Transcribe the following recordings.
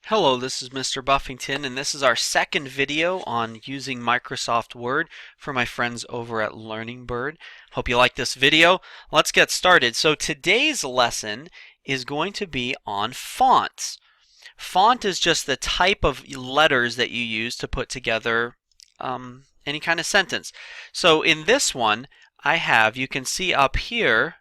Hello, this is Mr. Buffington, and this is our second video on using Microsoft Word for my friends over at Learning Bird. Hope you like this video. Let's get started. So today's lesson is going to be on fonts. Font is just the type of letters that you use to put together any kind of sentence. So in this one, you can see up here,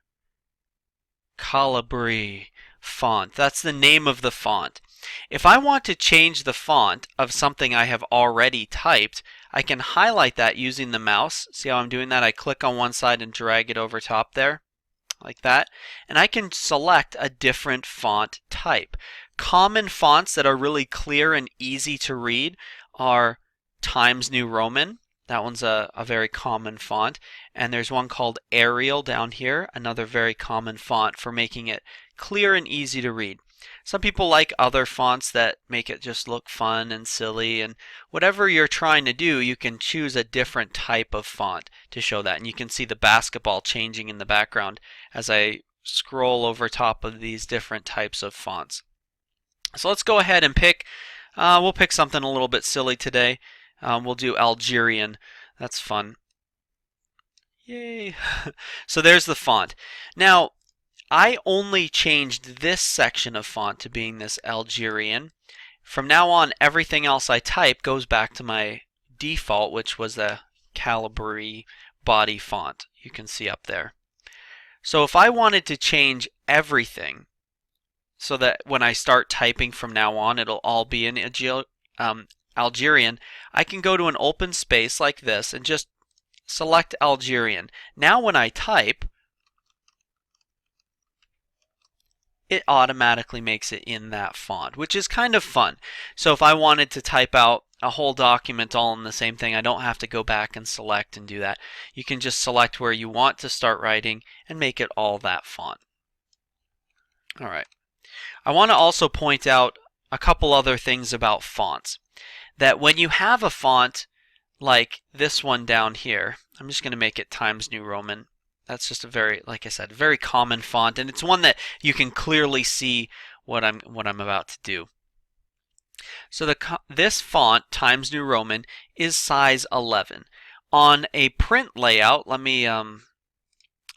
Calibri font. That's the name of the font. If I want to change the font of something I have already typed, I can highlight that using the mouse. See how I'm doing that? I click on one side and drag it over top there, like that. And I can select a different font type. Common fonts that are really clear and easy to read are Times New Roman. That one's a very common font. And there's one called Arial down here, another very common font for making it clear and easy to read. Some people like other fonts that make it just look fun and silly, and whatever you're trying to do, you can choose a different type of font to show that. And you can see the basketball changing in the background as I scroll over top of these different types of fonts. So let's go ahead and we'll pick something a little bit silly today. We'll do Algerian. That's fun. Yay. So there's the font. Now, I only changed this section of font to being this Algerian. From now on, everything else I type goes back to my default, which was the Calibri body font. You can see up there. So if I wanted to change everything so that when I start typing from now on, it'll all be in Algerian, I can go to an open space like this and just select Algerian. Now when I type, it automatically makes it in that font, which is kind of fun. So if I wanted to type out a whole document all in the same thing, I don't have to go back and select and do that. You can just select where you want to start writing and make it all that font. All right. I want to also point out a couple other things about fonts. That when you have a font like this one down here, I'm just going to make it Times New Roman. That's just a very, like I said, very common font, and it's one that you can clearly see what I'm about to do. So this font, Times New Roman, is size 11. On a print layout, let me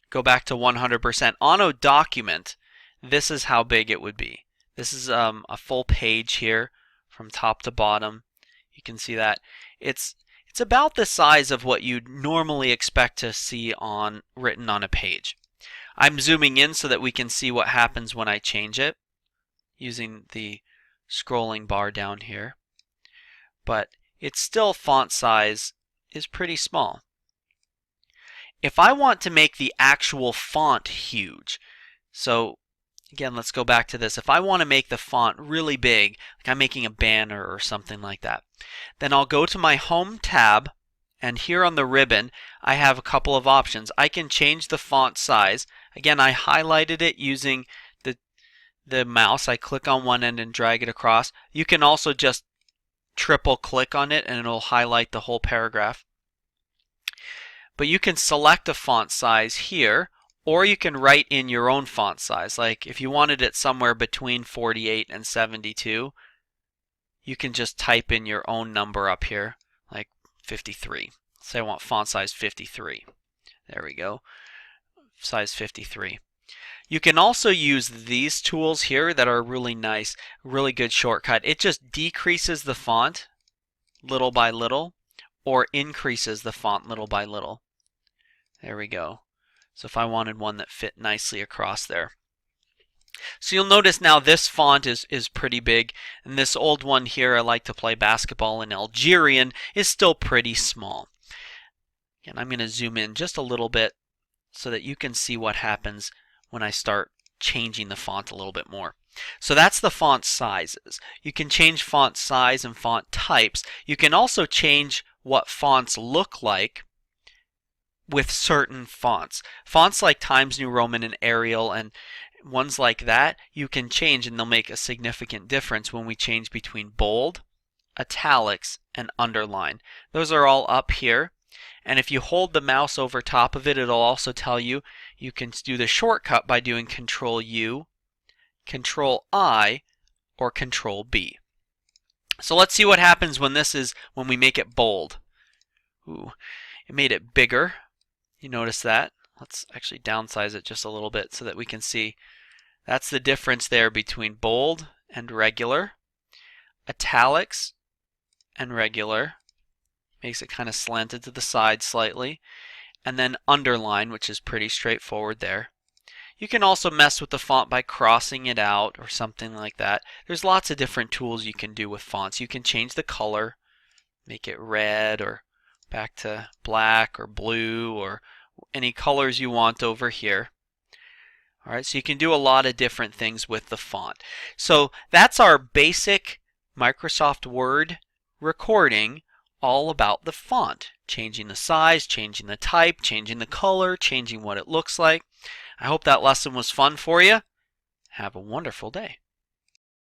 go back to 100%. On a document, this is how big it would be. This is a full page here from top to bottom. You can see that. It's about the size of what you'd normally expect to see written on a page. I'm zooming in so that we can see what happens when I change it using the scrolling bar down here. But it's still, font size is pretty small. If I want to make the actual font huge, so again, let's go back to this. If I want to make the font really big, like I'm making a banner or something like that, then I'll go to my Home tab, and here on the ribbon, I have a couple of options. I can change the font size. Again, I highlighted it using the mouse. I click on one end and drag it across. You can also just triple click on it and it'll highlight the whole paragraph. But you can select a font size here, or you can write in your own font size. Like if you wanted it somewhere between 48 and 72, you can just type in your own number up here, like 53. Say I want font size 53. There we go. Size 53. You can also use these tools here that are really nice, really good shortcut. It just decreases the font little by little, or increases the font little by little. There we go. So if I wanted one that fit nicely across there. So you'll notice now this font is pretty big, and this old one here, I like to play basketball in Algerian, is still pretty small. And I'm going to zoom in just a little bit so that you can see what happens when I start changing the font a little bit more. So that's the font sizes. You can change font size and font types. You can also change what fonts look like with certain fonts. Fonts like Times New Roman and Arial and ones like that, you can change and they'll make a significant difference when we change between bold, italics, and underline. Those are all up here. And if you hold the mouse over top of it, it'll also tell you can do the shortcut by doing Control U, Control I, or Control B. So let's see what happens when we make it bold. Ooh, it made it bigger. You notice that? Let's actually downsize it just a little bit so that we can see. That's the difference there between bold and regular. Italics and regular makes it kind of slanted to the side slightly. And then underline, which is pretty straightforward there. You can also mess with the font by crossing it out or something like that. There's lots of different tools you can do with fonts. You can change the color, make it red or back to black or blue or any colors you want over here. All right, so you can do a lot of different things with the font. So that's our basic Microsoft Word recording all about the font. Changing the size, changing the type, changing the color, changing what it looks like. I hope that lesson was fun for you. Have a wonderful day.